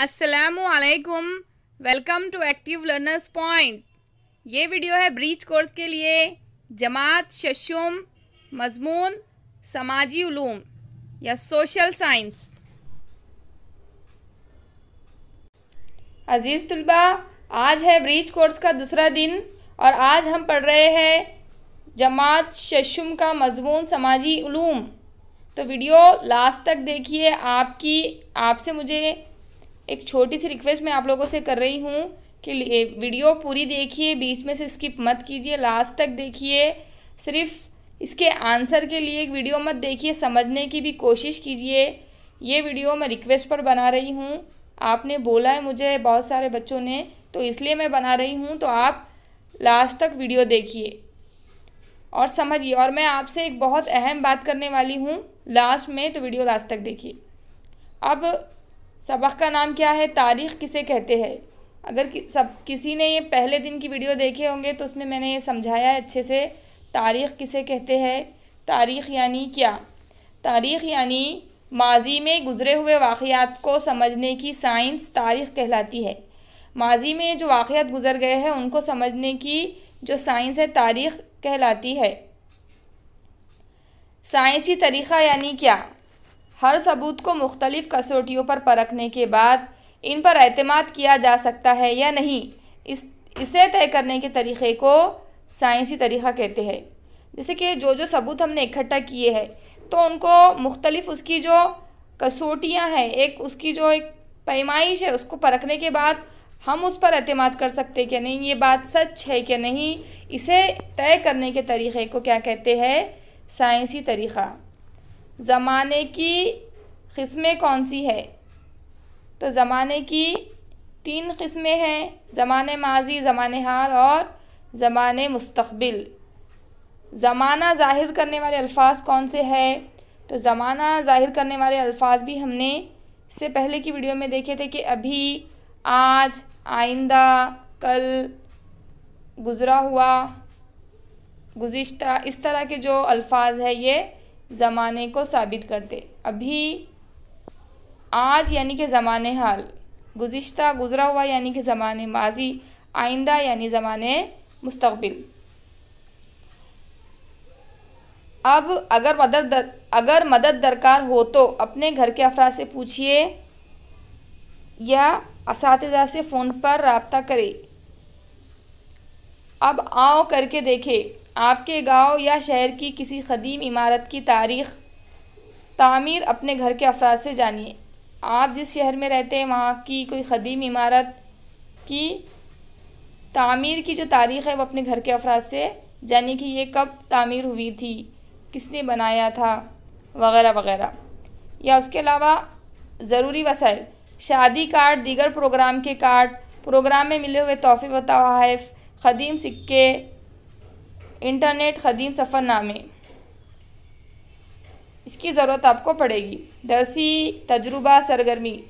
अस्सलामु अलैकुम। Welcome to active learners point. ये वीडियो है ब्रीच कोर्स के लिए। जमात शशुम, मजमून समाजी उलूम या सोशल साइंस। अजीज़ तुलबा, आज है ब्रीच कोर्स का दूसरा दिन और आज हम पढ़ रहे हैं जमात शशुम का मजमून समाजी उलूम। तो वीडियो लास्ट तक देखिए। आपसे मुझे एक छोटी सी रिक्वेस्ट मैं आप लोगों से कर रही हूँ कि वीडियो पूरी देखिए, बीच में से स्किप मत कीजिए, लास्ट तक देखिए। सिर्फ इसके आंसर के लिए एक वीडियो मत देखिए, समझने की भी कोशिश कीजिए। ये वीडियो मैं रिक्वेस्ट पर बना रही हूँ, आपने बोला है मुझे बहुत सारे बच्चों ने, तो इसलिए मैं बना रही हूँ। तो आप लास्ट तक वीडियो देखिए और समझिए। और मैं आपसे एक बहुत अहम बात करने वाली हूँ लास्ट में, तो वीडियो लास्ट तक देखिए। अब सबक का नाम क्या है? तारीख़ किसे कहते हैं। अगर किसी ने ये पहले दिन की वीडियो देखे होंगे तो उसमें मैंने ये समझाया है अच्छे से। तारीख़ किसे कहते हैं? तारीख़ यानी क्या? तारीख़ यानी माजी में गुज़रे हुए वाक़यात को समझने की साइंस तारीख़ कहलाती है। माजी में जो वाक़यात गुज़र गए हैं उनको समझने की जो साइंस है तारीख़ कहलाती है। साइंसी तरीक़ा यानी क्या? हर सबूत को मुख्तलिफ़ कसौटियों पर परखने के बाद इन पर एतमाद किया जा सकता है या नहीं, इसे तय करने के तरीक़े को साइंसी तरीक़ा कहते हैं। जैसे कि जो सबूत हमने इकट्ठा किए हैं तो उनको मुख्तलिफ़ उसकी जो कसौटियाँ हैं, एक उसकी जो एक पैमाइश है, उसको परखने के बाद हम उस पर एतमाद कर सकते हैं कि नहीं, ये बात सच है कि नहीं, इसे तय करने के तरीक़े को क्या कहते हैं? साइंसी तरीक़ा। ज़माने की क़िस्में कौन सी है? तो ज़माने की 3 क़िस्में हैं, ज़माने माजी, ज़माने हाल और ज़माने मुस्तक़बिल। ज़माना ज़ाहिर करने वाले अल्फाज कौन से हैं? तो ज़माना ज़ाहिर करने वाले अल्फाज भी हमने इससे पहले की वीडियो में देखे थे कि अभी, आज, आइंदा, कल, गुज़रा हुआ, गुज़िश्ता, इस तरह के जो अल्फाज है ये ज़माने को साबित करते। अभी, आज यानी कि ज़माने हाल, गुज़िश्ता गुज़रा हुआ यानी कि ज़माने माजी, आइंदा यानी ज़माने मुस्तक़बिल। अब अगर मदद दरकार हो तो अपने घर के अफराद से पूछिए या असातिज़ा से फ़ोन पर रब्ता करें। अब आओ करके देखें। आपके गांव या शहर की किसी क़दीम इमारत की तामीर अपने घर के अफराद से जानिए। आप जिस शहर में रहते हैं वहाँ की कोई क़दीम इमारत की तामीर की जो तारीख़ है वो अपने घर के अफराद से जानिए कि ये कब तामीर हुई थी, किसने बनाया था, वग़ैरह वग़ैरह। या उसके अलावा ज़रूरी वसाइल, शादी कार्ड, दीगर प्रोग्राम के कार्ड, प्रोग्राम में मिले हुए तोहफ़े व तोहफ़, क़दीम सिक्के, इंटरनेट, क़दीम सफ़रनामे, इसकी ज़रूरत आपको पड़ेगी। दरसी तजुर्बा सरगर्मी,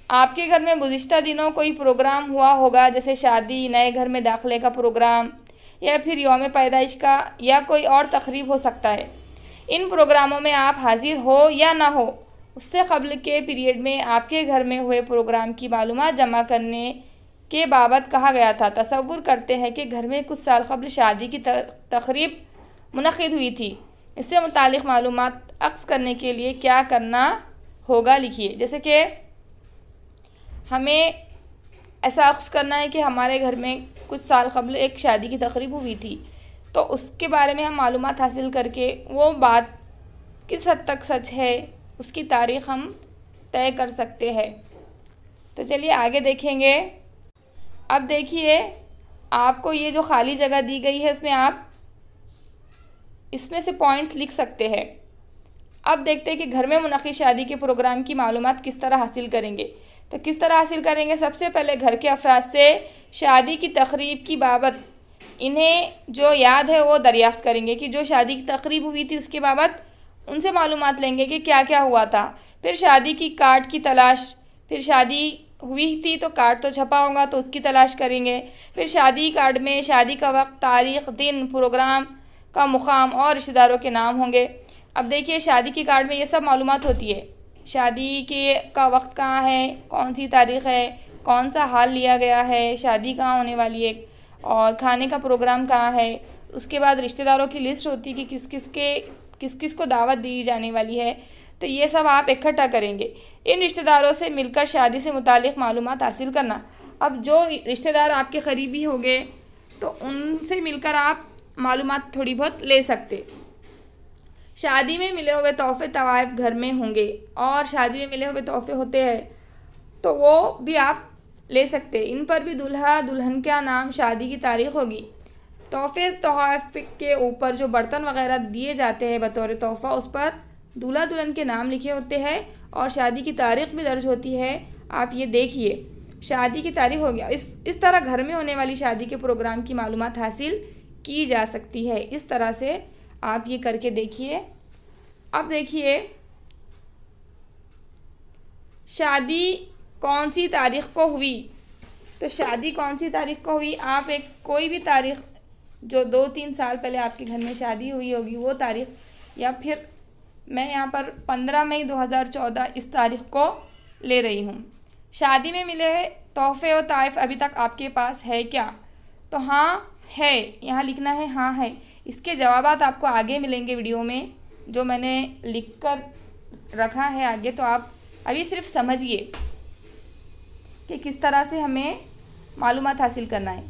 आपके घर में गुज़िश्ता दिनों कोई प्रोग्राम हुआ होगा, जैसे शादी, नए घर में दाखिले का प्रोग्राम या फिर यौम पैदाइश का या कोई और तक़रीब हो सकता है। इन प्रोग्रामों में आप हाज़िर हो या ना हो, उससे क़ब्ल के पीरियड में आपके घर में हुए प्रोग्राम की मालूमात जमा करने के बाबत कहा गया था। तसव्वुर करते हैं कि घर में कुछ साल क़ब्ल शादी की तक़रीब मुनक़्क़िद हुई थी। इससे मुतालिक मालूमात अक्स करने के लिए क्या करना होगा लिखिए। जैसे कि हमें ऐसा अक्स करना है कि हमारे घर में कुछ साल क़ब्ल एक शादी की तक़रीब हुई थी, तो उसके बारे में हम मालूमात हासिल करके वो बात किस हद तक सच है उसकी तारीख़ हम तय कर सकते हैं। तो चलिए आगे देखेंगे। अब देखिए, आपको ये जो खाली जगह दी गई है इसमें आप इसमें से पॉइंट्स लिख सकते हैं। अब देखते हैं कि घर में मुनक़्क़िद शादी के प्रोग्राम की मालूमात किस तरह हासिल करेंगे। तो किस तरह हासिल करेंगे? सबसे पहले घर के अफराद से शादी की तक़रीब की बाबत इन्हें जो याद है वो दरियाफ़्त करेंगे कि जो शादी की तक़रीब हुई थी उसके बाबत उनसे मालूमात लेंगे कि क्या क्या हुआ था। फिर शादी की कार्ड की तलाश, फिर शादी हुई थी तो कार्ड तो छपा होगा तो उसकी तलाश करेंगे। फिर शादी कार्ड में शादी का वक्त, तारीख़, दिन, प्रोग्राम का मुकाम और रिश्तेदारों के नाम होंगे। अब देखिए, शादी की कार्ड में ये सब मालूमात होती है। शादी के का वक्त कहाँ है, कौन सी तारीख़ है, कौन सा हाल लिया गया है, शादी कहाँ होने वाली है और खाने का प्रोग्राम कहाँ है। उसके बाद रिश्तेदारों की लिस्ट होती है कि किस किस को दावत दी जाने वाली है। तो ये सब आप इकट्ठा करेंगे। इन रिश्तेदारों से मिलकर शादी से मुतालिक मालूमात हासिल करना। अब जो रिश्तेदार आपके करीबी होंगे तो उनसे मिलकर आप मालूमात थोड़ी बहुत ले सकते। शादी में मिले हुए तोहफे तवाइफ घर में होंगे और शादी में मिले हुए तोहफे होते हैं तो वो भी आप ले सकते। इन पर भी दूल्हा दुल्हन का नाम, शादी की तारीख़ होगी। तोहफे तोहफ़ के ऊपर जो बर्तन वगैरह दिए जाते हैं बतौर तोहफ़ा, उस पर दूल्हा दुल्हन के नाम लिखे होते हैं और शादी की तारीख़ भी दर्ज होती है। आप ये देखिए, शादी की तारीख़ हो गया। इस तरह घर में होने वाली शादी के प्रोग्राम की मालूमात हासिल की जा सकती है। इस तरह से आप ये करके देखिए। अब देखिए, शादी कौन सी तारीख़ को हुई। तो शादी कौन सी तारीख़ को हुई, आप एक कोई भी तारीख़ जो 2-3 साल पहले आपके घर में शादी हुई होगी वो तारीख़, या फिर मैं यहाँ पर 15 मई 2014 इस तारीख़ को ले रही हूँ। शादी में मिले तोहफ़े और ताइफ़ अभी तक आपके पास है क्या? तो हाँ है, यहाँ लिखना है हाँ है। इसके जवाबात आपको आगे मिलेंगे वीडियो में, जो मैंने लिख कर रखा है आगे। तो आप अभी सिर्फ समझिए कि किस तरह से हमें मालूमात हासिल करना है।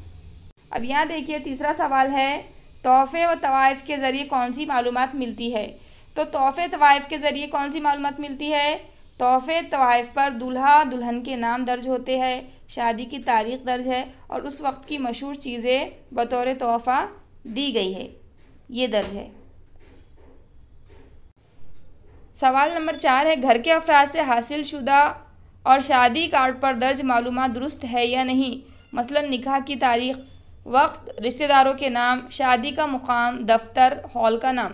अब यहाँ देखिए, तीसरा सवाल है, तोहफ़े व तवाइफ़ के ज़रिए कौन सी मालूमात मिलती है। तो तोहफ़े तवाइफ़ के ज़रिए कौन सी मालूमात मिलती है? तोहफ़े तवाइफ़ पर दूल्हा दुल्हन के नाम दर्ज होते हैं, शादी की तारीख़ दर्ज है और उस वक्त की मशहूर चीज़ें बतौर तोहफ़ा दी गई है, ये दर्ज है। सवाल नंबर 4 है, घर के अफराद से हासिल शुदा और शादी कार्ड पर दर्ज मालूमात दुरुस्त है या नहीं। मसलन निकाह की तारीख़, वक्त, रिश्तेदारों के नाम, शादी का मुकाम, दफ्तर, हॉल का नाम।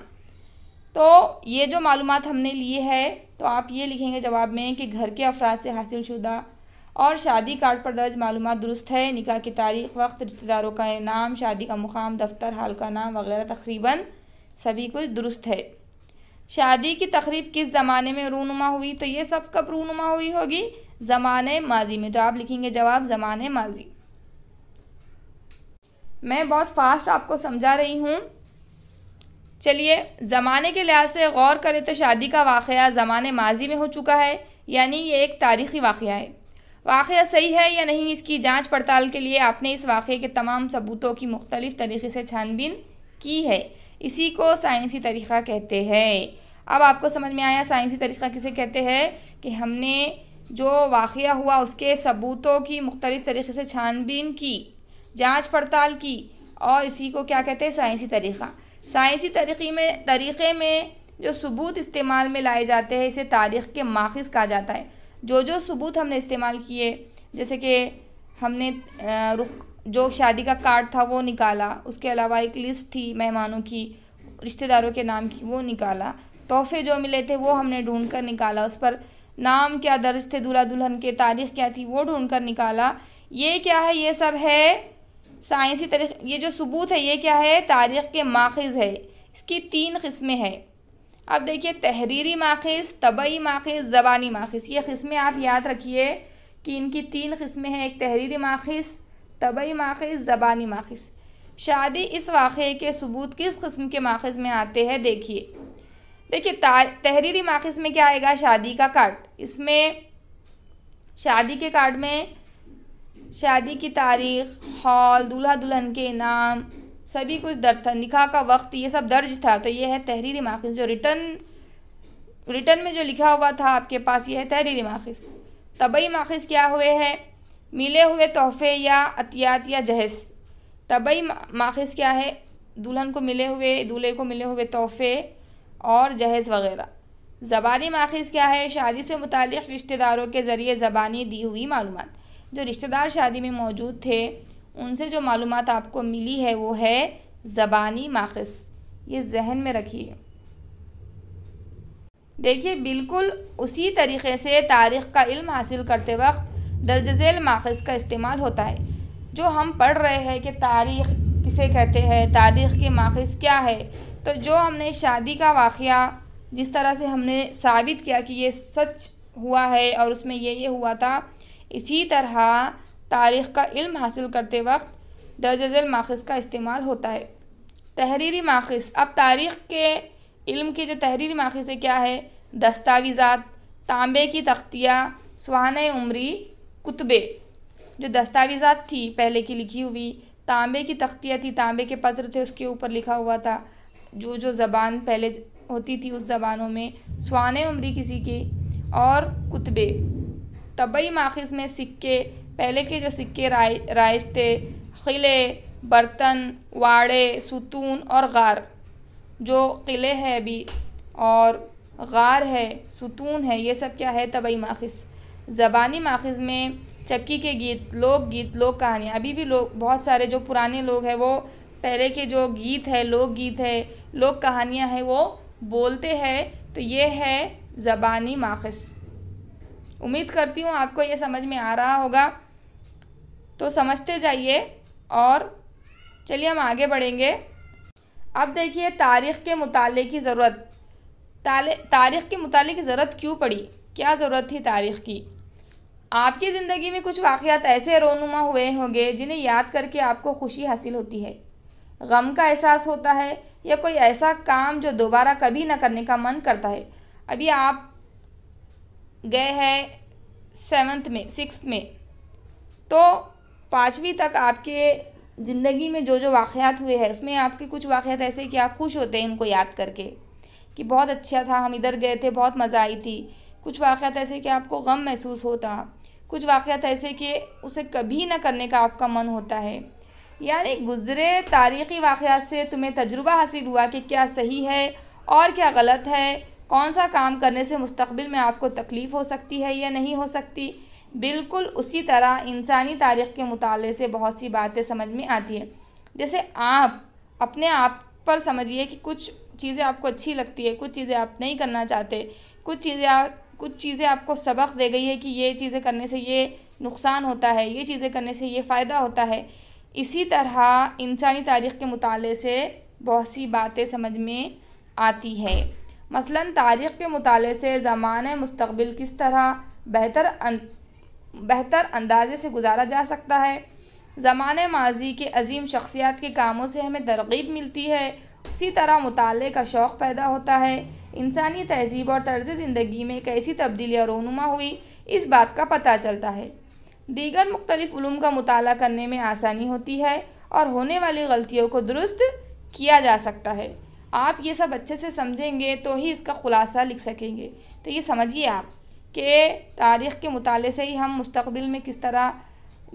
तो ये जो मालूमात हमने लिए है तो आप ये लिखेंगे जवाब में कि घर के अफराद से हासिल शुदा और शादी कार्ड पर दर्ज मालूमात दुरुस्त है। निकाह की तारीख़, वक्त, रिश्तेदारों का नाम, शादी का मुकाम, दफ्तर, हाल का नाम वगैरह तकरीबन सभी कुछ दुरुस्त है। शादी की तकरीब किस ज़माने में रूनुमा हुई। तो ये सब कब रूनुमा हुई होगी? ज़माने माजी में। तो आप लिखेंगे जवाब ज़माने माजी। मैं बहुत फास्ट आपको समझा रही हूँ। चलिए, ज़माने के लिहाज से गौर करें तो शादी का वाक़या ज़माने माजी में हो चुका है, यानी ये एक तारीख़ी वाक़या है। वाक़या सही है या नहीं, इसकी जांच पड़ताल के लिए आपने इस वाक़े के तमाम सबूतों की मुख्तलिफ़ तरीक़े से छानबीन की है। इसी को साइंसी तरीक़ा कहते हैं। अब आपको समझ में आया साइंसी तरीक़ा किसे कहते हैं, कि हमने जो वाक़या हुआ उसके सबूतों की मुख्तलिफ़ तरीक़े से छानबीन की, जांच पड़ताल की, और इसी को क्या कहते हैं? साइंसी तरीक़ा। साइंसी तरीक़े में जो सबूत इस्तेमाल में लाए जाते हैं इसे तारीख़ के माखिज़ कहा जाता है। जो सबूत हमने इस्तेमाल किए, जैसे कि हमने जो शादी का कार्ड था वो निकाला, उसके अलावा एक लिस्ट थी मेहमानों की, रिश्तेदारों के नाम की, वो निकाला। तोहफ़े जो मिले थे वो हमने ढूंढ कर निकाला, उस पर नाम क्या दर्ज थे दूल्हा दुल्हन के, तारीख़ क्या थी वो ढूंढ कर निकाला। ये क्या है? ये सब है साइंसी तरीक़े। ये जो सबूत है ये क्या है? तारीख़ के माखिज़ है। इसकी 3 किस्में हैं। अब देखिए, तहरीरी माखिज़, तबई माखिज़, ज़बानी माखिज़। ये किस्में आप याद रखिए कि इनकी 3 किस्में हैं। एक तहरीरी माखिज़, तबई माखिज़, ज़बानी माखिज़। शादी इस वाक़े के सबूत किस किस्म के माखिज़ में आते हैं? देखिए तहरीरी माखिज़ में क्या आएगा? शादी का कार्ड। इसमें शादी के कार्ड में शादी की तारीख़, हॉल, दूल्हा दुल्हन के नाम, सभी कुछ दर्ज था। निकाह का वक्त, ये सब दर्ज था। तो ये है तहरीरी माखिज़। जो रिटर्न में जो लिखा हुआ था आपके पास, ये है तहरीरी माखिज़। तबई माखिज़ क्या हुए हैं? मिले हुए तोहफ़े या अतियात या जहेज़। तबई माखिज़ क्या है? दुल्हन को मिले हुए, दूल्हे को मिले हुए तोहफ़े और जहेज़ वगैरह। ज़बानी माखिज़ क्या है? शादी से मुतालिक रिश्तेदारों के ज़रिए ज़बानी दी हुई मालूमात। जो रिश्तेदार शादी में मौजूद थे उनसे जो मालूमात आपको मिली है वो है ज़बानी माखिज़। ये जहन में रखिए। देखिए, बिल्कुल उसी तरीक़े से तारीख़ का इल्म हासिल करते वक्त दर्ज झेल माखिज़ का इस्तेमाल होता है। जो हम पढ़ रहे हैं कि तारीख़ किसे कहते हैं, तारीख़ के माखिज़ क्या है, तो जो हमने शादी का वाक़या जिस तरह से हमने साबित किया कि ये सच हुआ है और उसमें ये हुआ था, इसी तरह तारीख़ का इल्म हासिल करते वक्त दर्ज झेल माखज़ का इस्तेमाल होता है। तहरीरी माखज़, अब तारीख़ के इल्म के जो तहरीरी माखज़ है क्या है? दस्तावेज़ात, तांबे की तख्तियाँ, सुहाने उमरी, कुतबे। जो दस्तावेज़ात थी पहले की लिखी हुई, तांबे की तख्तियाँ थी, तांबे के पत्र थे, उसके ऊपर लिखा हुआ था जो जो ज़बान पहले होती थी उस ज़बानों में, सुहाने उमरी किसी की, और कुतबे। तबई माखज़ में सिक्के, पहले के जो सिक्के राइज थे, क़िले, बर्तन, वाड़े, सुतून और गार। जो क़िले है अभी और गार है, सुतून है, ये सब क्या है? तबई माखज़। ज़बानी माखज़ में चक्की के गीत, लोक कहानियाँ। अभी भी लोग, बहुत सारे जो पुराने लोग हैं वो पहले के जो गीत है, लोकगीत है, लोक कहानियाँ हैं, वो बोलते हैं। तो ये है ज़बानी माखज़। उम्मीद करती हूँ आपको ये समझ में आ रहा होगा, तो समझते जाइए। और चलिए हम आगे बढ़ेंगे। अब देखिए तारीख़ के मुताले की ज़रूरत। तारीख़ के मुताले की ज़रूरत क्यों पड़ी? क्या ज़रूरत थी तारीख़ की? आपकी ज़िंदगी में कुछ वाक़यात ऐसे रोनुमा हुए होंगे जिन्हें याद करके आपको खुशी हासिल होती है, गम का एहसास होता है, या कोई ऐसा काम जो दोबारा कभी ना करने का मन करता है। अभी आप गए हैं 7th में, 6th में, तो 5वीं तक आपके ज़िंदगी में जो जो वाक़यात हुए हैं उसमें आपके कुछ वाक़यात ऐसे कि आप खुश होते हैं उनको याद करके कि बहुत अच्छा था, हम इधर गए थे, बहुत मज़ा आई थी। कुछ वाक़यात ऐसे कि आपको गम महसूस होता, कुछ वाक़यात ऐसे कि उसे कभी ना करने का आपका मन होता है। यानी गुज़रे तारीख़ी वाक़यात से तुम्हें तजुर्बा हासिल हुआ कि क्या सही है और क्या गलत है, कौन सा काम करने से मुस्तक़बिल में आपको तकलीफ़ हो सकती है या नहीं हो सकती। बिल्कुल उसी तरह इंसानी तारीख़ के मुताले से बहुत सी बातें समझ में आती हैं। जैसे आप अपने आप पर समझिए कि कुछ चीज़ें आपको अच्छी लगती है, कुछ चीज़ें आप नहीं करना चाहते, कुछ चीज़ें आपको सबक दे गई है कि ये चीज़ें करने से ये नुकसान होता है, ये चीज़ें करने से ये फ़ायदा होता है। इसी तरह इंसानी तारीख़ के मुताले से बहुत सी बातें समझ में आती है। मसलन तारीख़ के मुताले से ज़माने मुस्तक़बिल किस तरह बेहतर अंदाज़े से गुजारा जा सकता है। ज़माने माजी के अजीम शख्सियात के कामों से हमें तरग़ीब मिलती है, उसी तरह मुताले का शौक़ पैदा होता है। इंसानी तहज़ीब और तर्ज़ ज़िंदगी में कैसी तब्दीलियाँ रोनुमा हुई, इस बात का पता चलता है। दीगर मुख्तलिफ़ उलूम का मुताला करने में आसानी होती है और होने वाली गलतियों को दुरुस्त किया जा सकता है। आप ये सब अच्छे से समझेंगे तो ही इसका ख़ुलासा लिख सकेंगे। तो ये समझिए आप कि तारीख़ के मुताले से ही हम मुस्तक़बिल में किस तरह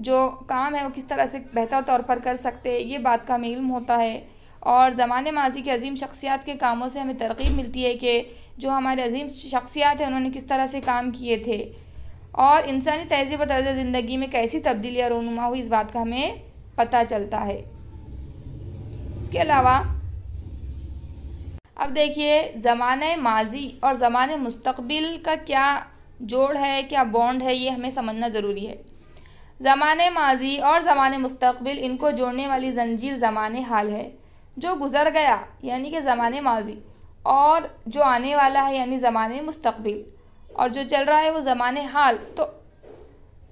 जो काम है वो किस तरह से बेहतर तौर पर कर सकते हैं, ये बात का हमें इल्म होता है। और ज़माने माजी के अजीम शख्सियात के कामों से हमें तरग़ीब मिलती है कि जो हमारे अजीम शख्सियात हैं उन्होंने किस तरह से काम किए थे। और इंसानी तहज़ीब और तर्ज़ ज़िंदगी में कैसी तब्दीलियाँ रोनुमा हुई, इस बात का हमें पता चलता है। इसके अलावा अब देखिए ज़माने माजी और ज़माने मुस्तक़बिल का क्या जोड़ है, क्या बॉन्ड है, ये हमें समझना ज़रूरी है। ज़माने माजी और ज़माने मुस्तक़बिल, इनको जोड़ने वाली जंजीर ज़माने हाल है। जो गुज़र गया यानी कि ज़माने माजी, और जो आने वाला है यानी ज़माने मुस्तक़बिल, और जो चल रहा है वो ज़माने हाल। तो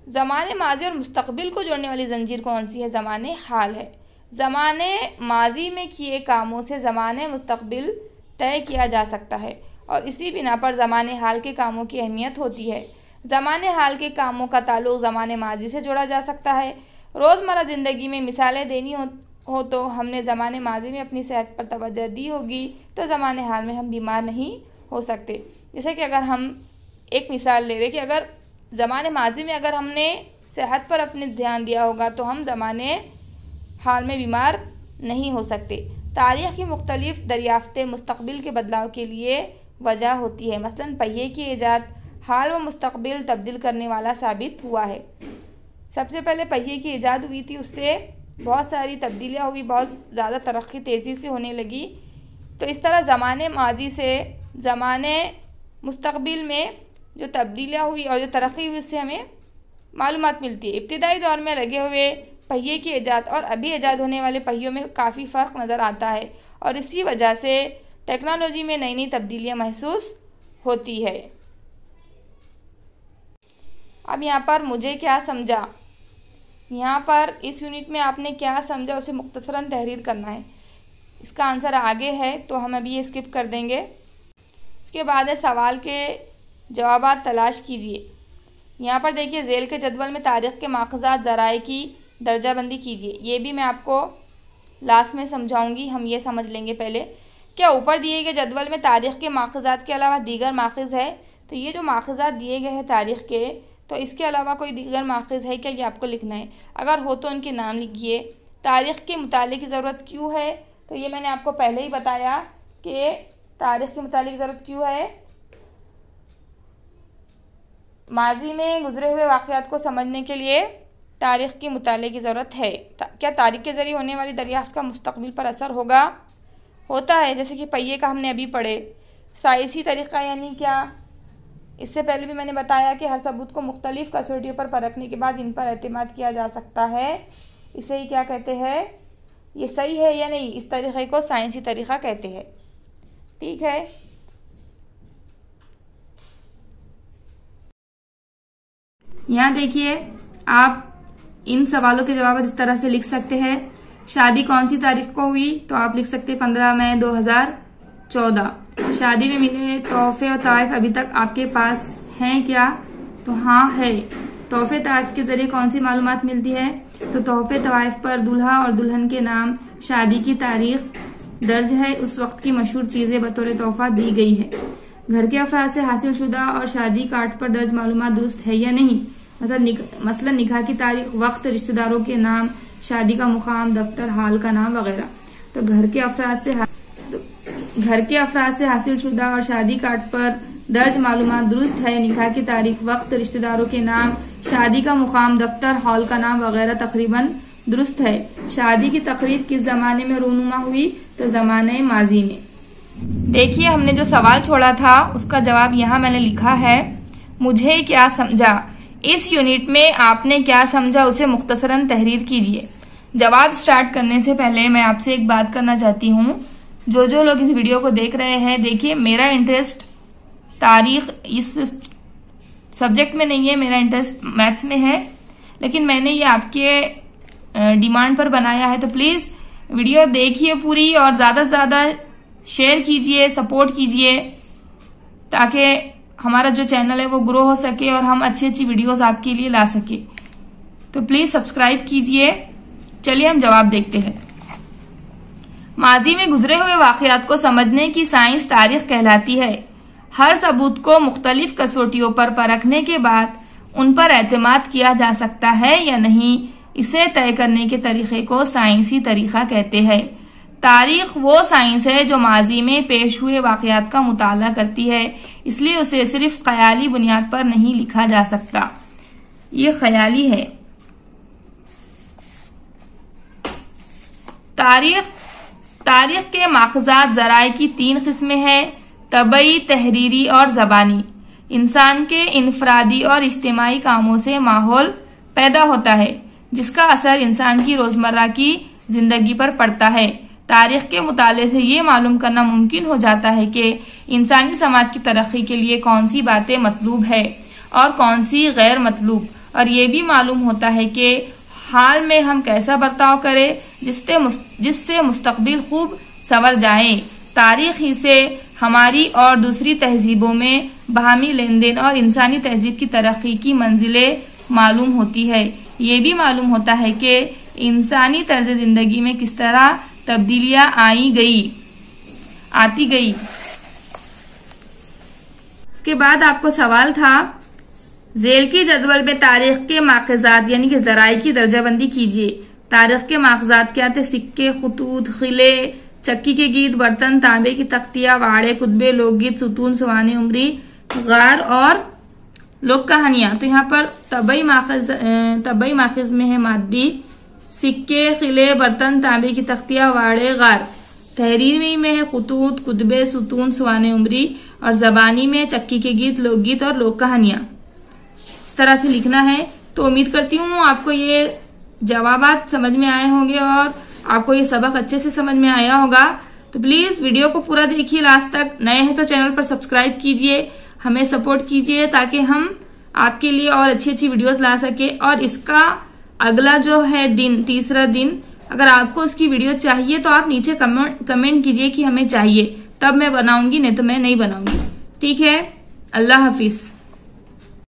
ज़माने माजी और मुस्तक़बिल को जोड़ने वाली जंजीर कौन सी है? ज़माने हाल है। ज़माने माजी में किए कामों से ज़माने मुस्तक़बिल तय किया जा सकता है और इसी बिना पर ज़माने हाल के कामों की अहमियत होती है। ज़माने हाल के कामों का ताल्लुक़ ज़माने माजी से जोड़ा जा सकता है। रोज़मर्रा ज़िंदगी में मिसालें देनी हो तो हमने ज़माने माजी में अपनी सेहत पर तवज्जो दी होगी तो ज़माने हाल में हम बीमार नहीं हो सकते। जैसे कि अगर हम एक मिसाल ले रहे कि अगर ज़माने माजी में अगर हमने सेहत पर अपने ध्यान दिया होगा तो हम ज़माने हाल में बीमार नहीं हो सकते। तारीख़ की मुख्तलिफ़ दरियाफ़तें मुस्तक़बिल के बदलाव के लिए वजह होती है। मसलन पहिए की ईजाद हाल व मुस्तक़बिल तब्दील करने वाला साबित हुआ है। सबसे पहले पहिए की ईजाद हुई थी, उससे बहुत सारी तब्दीलियाँ हुई, बहुत ज़्यादा तरक्की तेज़ी से होने लगी। तो इस तरह ज़माने माजी से ज़माने मुस्तक़बिल में जो तब्दीलियाँ हुई और जो तरक्की हुई उससे हमें मालूमात मिलती है। इब्तिदाई दौर में लगे हुए पहिए की ईजाद और अभी ईजाद होने वाले पहियों में काफ़ी फ़र्क नज़र आता है और इसी वजह से टेक्नोलॉजी में नई नई तब्दीलियां महसूस होती है। अब यहाँ पर मुझे क्या समझा, यहाँ पर इस यूनिट में आपने क्या समझा उसे मुख्तसरन तहरीर करना है। इसका आंसर आगे है तो हम अभी ये स्किप कर देंगे। उसके बाद है सवाल के जवाबात तलाश कीजिए। यहाँ पर देखिए झेल के जदवल में तारीख़ के माखज़ात ज़राए की दर्जाबंदी कीजिए। ये भी मैं आपको लास्ट में समझाऊंगी, हम ये समझ लेंगे पहले। क्या ऊपर दिए गए जदवल में तारीख़ के माखज़ात के अलावा दीगर माखज़ है? तो ये जो माखज़ात दिए गए हैं तारीख़ के, तो इसके अलावा कोई दीगर माखज़ है क्या, ये आपको लिखना है। अगर हो तो उनके नाम लिखिए। तारीख़ के मुताले की ज़रूरत क्यों है? तो ये मैंने आपको पहले ही बताया कि तारीख़ के मुताले की ज़रूरत क्यों है। माजी में गुजरे हुए वाक़यात को समझने के लिए तारीख़ के मुताले की ज़रूरत है। क्या तारीख़ के ज़रिए होने वाली दरियाफ़्त का मुस्तक़बिल पर असर होता है, जैसे कि पहिए का हमने अभी पढ़े। साइंसी तरीक़ा यानी क्या? इससे पहले भी मैंने बताया कि हर सबूत को मुख्तलिफ़ कसौटियों पर परखने के बाद इन पर एतमाद किया जा सकता है। इसे ही क्या कहते हैं, ये सही है या नहीं, इस तरीक़े को साइंसी तरीक़ा कहते हैं। ठीक है, यहाँ देखिए आप इन सवालों के जवाब इस तरह से लिख सकते हैं। शादी कौन सी तारीख को हुई? तो आप लिख सकते हैं 15 मई 2014। शादी में मिले तोहफे और तोहफ़े अभी तक आपके पास हैं क्या? तो हाँ है। तोहफे तोहफ़े के जरिए कौन सी मालूमात मिलती है? तो तोहफे तोहफ़े पर दूल्हा और दुल्हन के नाम, शादी की तारीख दर्ज है, उस वक्त की मशहूर चीजें बतौर तोहफा दी गई है। घर के अफराद से हासिल शुदा और शादी कार्ड पर दर्ज मालूमात दुरुस्त है या नहीं? मसलन निकाह की तारीख, वक्त, रिश्तेदारों के नाम, शादी का मुकाम, दफ्तर, हाल का नाम वगैरह। तो घर के अफराद से हासिल शुदा और शादी कार्ड पर दर्ज मालूमात दुरुस्त है। निकाह की तारीख, वक्त, रिश्तेदारों के नाम, शादी का मुकाम, दफ्तर, हॉल का नाम वगैरह तकरीबन दुरुस्त है। शादी की तकरीब किस जमाने में रूनुमा हुई? तो जमाने माजी में। देखिए हमने जो सवाल छोड़ा था उसका जवाब यहाँ मैंने लिखा है। मुझे क्या समझा, इस यूनिट में आपने क्या समझा उसे मुख्तसरन तहरीर कीजिए। जवाब स्टार्ट करने से पहले मैं आपसे एक बात करना चाहती हूँ। जो लोग इस वीडियो को देख रहे हैं, देखिए मेरा इंटरेस्ट तारीख इस सब्जेक्ट में नहीं है, मेरा इंटरेस्ट मैथ्स में है, लेकिन मैंने ये आपके डिमांड पर बनाया है। तो प्लीज वीडियो देखिए पूरी और ज्यादा से ज्यादा शेयर कीजिए, सपोर्ट कीजिए, ताकि हमारा जो चैनल है वो ग्रो हो सके और हम अच्छी अच्छी वीडियोस आपके लिए ला सके। तो प्लीज सब्सक्राइब कीजिए। चलिए हम जवाब देखते हैं। माजी में गुजरे हुए वाकयात को समझने की साइंस तारीख कहलाती है। हर सबूत को मुख्तलिफ कसौटियों पर परखने के बाद उन पर एतमाद किया जा सकता है या नहीं, इसे तय करने के तरीके को साइंसी तरीका कहते हैं। तारीख वो साइंस है जो माजी में पेश हुए वाकयात का मुताला करती है, इसलिए उसे सिर्फ ख्याली बुनियाद पर नहीं लिखा जा सकता। ये ख्याली है। तारीख के माखज़ात ज़राए की 3 किस्में हैं, तबई, तहरीरी और ज़बानी। इंसान के इनफरादी और इज्तिमाई कामों से माहौल पैदा होता है, जिसका असर इंसान की रोजमर्रा की जिंदगी पर पड़ता है। तारीख के मुताले से ये मालूम करना मुमकिन हो जाता है कि इंसानी समाज की तरक्की के लिए कौन सी बातें मतलूब है और कौन सी गैर मतलूब, और ये भी मालूम होता है कि हाल में हम कैसा बर्ताव करें जिससे मुस्तकबिल खूब संवर जाए। तारीख ही से हमारी और दूसरी तहजीबों में बाहमी लेन देन और इंसानी तहजीब की तरक्की की मंजिलें मालूम होती है। ये भी मालूम होता है कि इंसानी तर्ज जिंदगी में किस तरह तब्दीलियां आती गई। उसके बाद आपको सवाल था, झेल की जदवल में तारीख के माखज़ात यानी कि ज़राए की दर्जाबंदी कीजिए। तारीख के माखज़ात क्या थे? सिक्के, खतूत, खिले, चक्की के गीत, बर्तन, तांबे की तख्तियां, वाड़े, कुतबे, लोकगीत, सुतून, सवाने उमरी, गार और लोक कहानियां। तो यहाँ पर तबई माखज़ में है मादी, सिक्के, खिले, बर्तन, तांबे की तख्तियां, वाड़े, गार। तहरीरी में है खतूत, कुतबे, सुतून, सवाने उमरी, और जबानी में चक्की के गीत, लोकगीत और लोक कहानियां। इस तरह से लिखना है। तो उम्मीद करती हूँ आपको ये जवाबात समझ में आए होंगे और आपको ये सबक अच्छे से समझ में आया होगा। तो तो प्लीज वीडियो को पूरा देखिए लास्ट तक। नए हैं तो चैनल पर सब्सक्राइब कीजिए, हमें सपोर्ट कीजिए ताकि हम आपके लिए और अच्छी अच्छी वीडियोस ला सके। और इसका अगला जो है दिन, तीसरा दिन, अगर आपको उसकी वीडियो चाहिए तो आप नीचे कमेंट कीजिए कि हमें चाहिए, तब मैं बनाऊंगी, नहीं तो मैं नहीं बनाऊंगी। ठीक है, अल्लाह हाफिज।